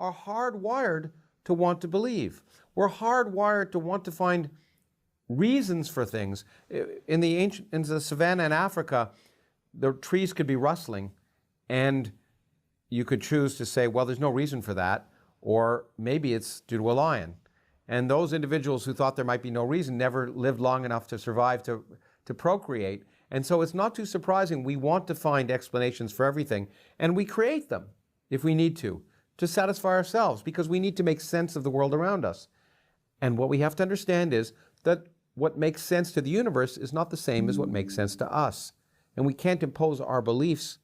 are hardwired to want to believe. We're hardwired to want to find reasons for things. In the savannah in Africa, the trees could be rustling, and you could choose to say, well, there's no reason for that, or maybe it's due to a lion. And those individuals who thought there might be no reason never lived long enough to survive to procreate. And so it's not too surprising we want to find explanations for everything, and we create them if we need to satisfy ourselves, because we need to make sense of the world around us. And what we have to understand is that what makes sense to the universe is not the same as what makes sense to us. And we can't impose our beliefs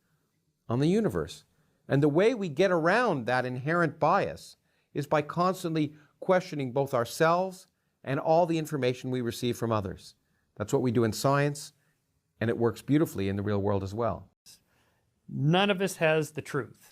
on the universe. And the way we get around that inherent bias is by constantly questioning both ourselves and all the information we receive from others. That's what we do in science, and it works beautifully in the real world as well. None of us has the truth.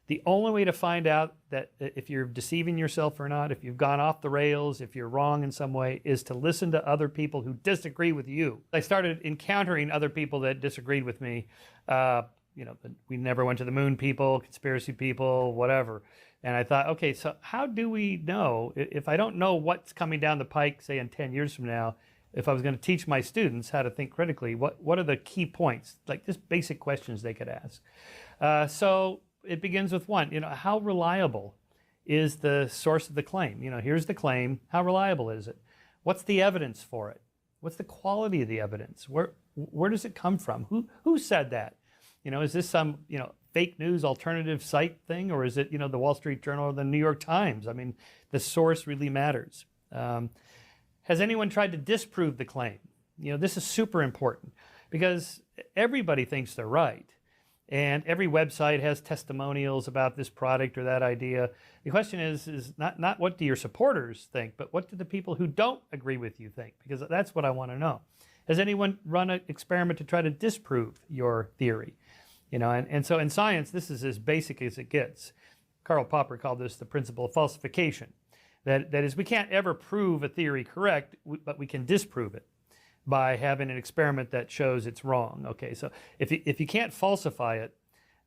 The only way to find out that if you're deceiving yourself or not, if you've gone off the rails, if you're wrong in some way, is to listen to other people who disagree with you. I started encountering other people that disagreed with me. We never went to the moon people, conspiracy people, whatever. And I thought, okay, so how do we know, if I don't know what's coming down the pike, say in 10 years from now, if I was going to teach my students how to think critically, what are the key points, like just basic questions they could ask? So it begins with one, how reliable is the source of the claim? Here's the claim, how reliable is it? What's the evidence for it? What's the quality of the evidence? Where does it come from? Who said that? Is this some, fake news alternative site thing, or is it, the Wall Street Journal or the New York Times? I mean, the source really matters. Has anyone tried to disprove the claim? This is super important because everybody thinks they're right. And every website has testimonials about this product or that idea. The question is not what do your supporters think, but what do the people who don't agree with you think? Because that's what I want to know. Has anyone run an experiment to try to disprove your theory? And so in science, this is as basic as it gets. Karl Popper called this the principle of falsification. That is, we can't ever prove a theory correct, but we can disprove it by having an experiment that shows it's wrong. Okay, so if you can't falsify it,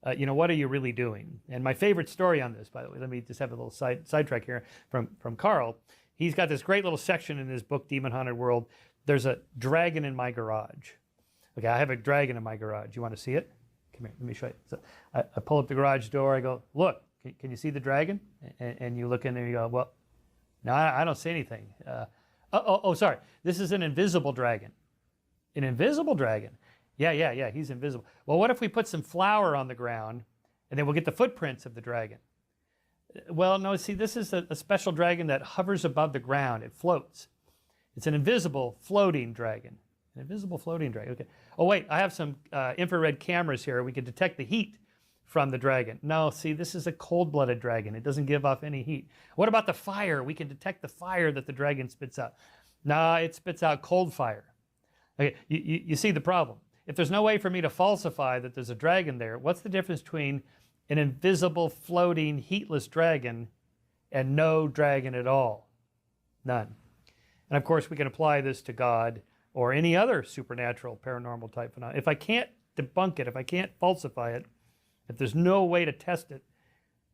what are you really doing? And my favorite story on this, by the way, let me just have a little sidetrack here from Karl. He's got this great little section in his book, Demon Haunted World. There's a dragon in my garage. Okay, I have a dragon in my garage. You want to see it? Come here, let me show you. So I pull up the garage door. I go, look, can you see the dragon? And you look in there and you go, well, no, I don't see anything. Sorry. This is an invisible dragon. An invisible dragon? Yeah, he's invisible. Well, what if we put some flour on the ground and then we'll get the footprints of the dragon? Well, no, see, this is a special dragon that hovers above the ground. It floats. It's an invisible floating dragon. An invisible floating dragon. Okay. Oh, wait, I have some infrared cameras here. We can detect the heat from the dragon. No, see, this is a cold-blooded dragon. It doesn't give off any heat. What about the fire? We can detect the fire that the dragon spits out. No, it spits out cold fire. Okay, you see the problem. If there's no way for me to falsify that there's a dragon there, what's the difference between an invisible, floating, heatless dragon and no dragon at all? None. And of course, we can apply this to God or any other supernatural, paranormal type phenomenon. If I can't debunk it, if I can't falsify it, if there's no way to test it,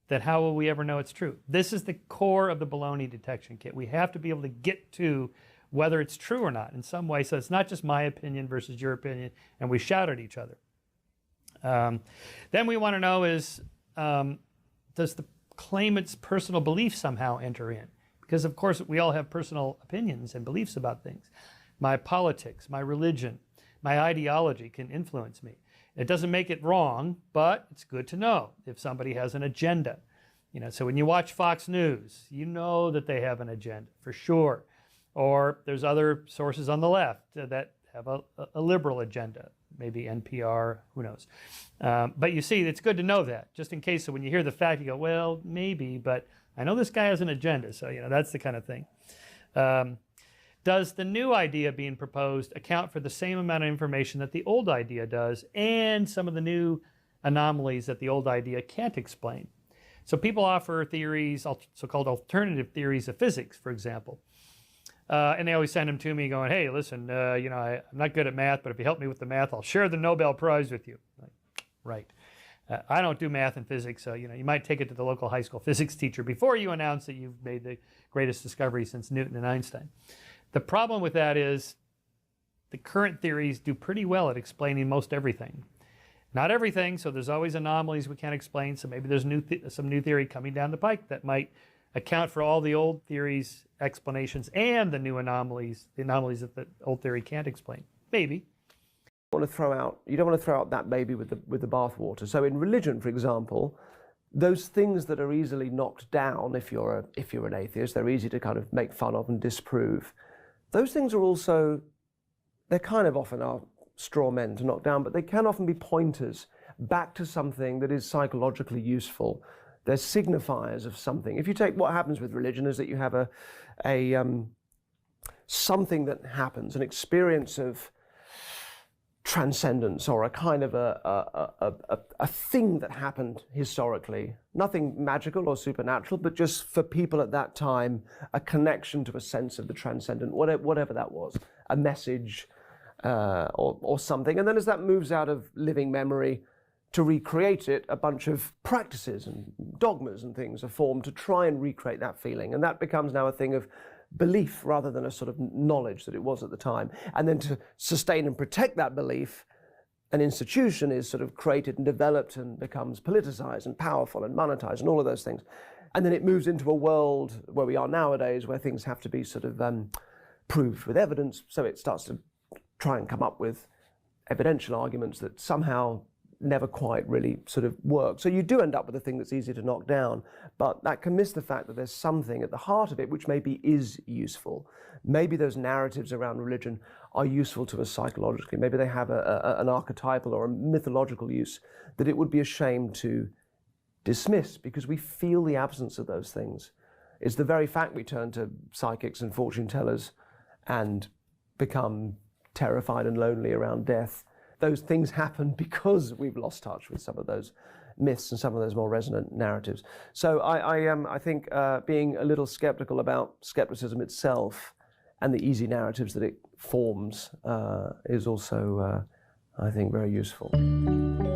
then how will we ever know it's true? This is the core of the baloney detection kit. We have to be able to get to whether it's true or not in some way. So it's not just my opinion versus your opinion, and we shout at each other. Then we want to know is, does the claimant's personal belief somehow enter in? Because of course we all have personal opinions and beliefs about things. My politics, my religion, my ideology can influence me. It doesn't make it wrong, but it's good to know if somebody has an agenda. So when you watch Fox News, you know that they have an agenda for sure. Or there's other sources on the left that have a liberal agenda, maybe NPR, who knows. But you see, it's good to know that, just in case. So when you hear the fact, you go, well, maybe, but I know this guy has an agenda. So, that's the kind of thing. Does the new idea being proposed account for the same amount of information that the old idea does and some of the new anomalies that the old idea can't explain? So people offer theories, so-called alternative theories of physics, for example. And they always send them to me going, hey, listen, I'm not good at math, but if you help me with the math, I'll share the Nobel Prize with you. Like, right. I don't do math and physics, so you might take it to the local high school physics teacher before you announce that you've made the greatest discovery since Newton and Einstein. The problem with that is the current theories do pretty well at explaining most everything. Not everything, so there's always anomalies we can't explain, so maybe there's some new theory coming down the pike that might account for all the old theories' explanations and the new anomalies, the anomalies that the old theory can't explain. Maybe. You don't want to throw out that baby with the bathwater. So in religion, for example, those things that are easily knocked down, if you're an atheist, they're easy to kind of make fun of and disprove. Those things are also, they're kind of often are straw men to knock down, but they can often be pointers back to something that is psychologically useful. They're signifiers of something. If you take what happens with religion is that you have something that happens, an experience of transcendence, or a kind of a thing that happened historically. Nothing magical or supernatural, but just for people at that time, a connection to a sense of the transcendent, whatever that was, a message or something. And then as that moves out of living memory to recreate it, a bunch of practices and dogmas and things are formed to try and recreate that feeling. And that becomes now a thing of belief rather than a sort of knowledge that it was at the time. And then to sustain and protect that belief, an institution is sort of created and developed and becomes politicized and powerful and monetized and all of those things. And then it moves into a world where we are nowadays, where things have to be sort of proved with evidence. So it starts to try and come up with evidential arguments that somehow never quite really sort of work. So you do end up with a thing that's easy to knock down, but that can miss the fact that there's something at the heart of it which maybe is useful. Maybe those narratives around religion are useful to us psychologically. Maybe they have an archetypal or a mythological use that it would be a shame to dismiss because we feel the absence of those things. It's the very fact we turn to psychics and fortune tellers and become terrified and lonely around death. Those things happen because we've lost touch with some of those myths and some of those more resonant narratives. So I think being a little skeptical about skepticism itself and the easy narratives that it forms is also, I think, very useful.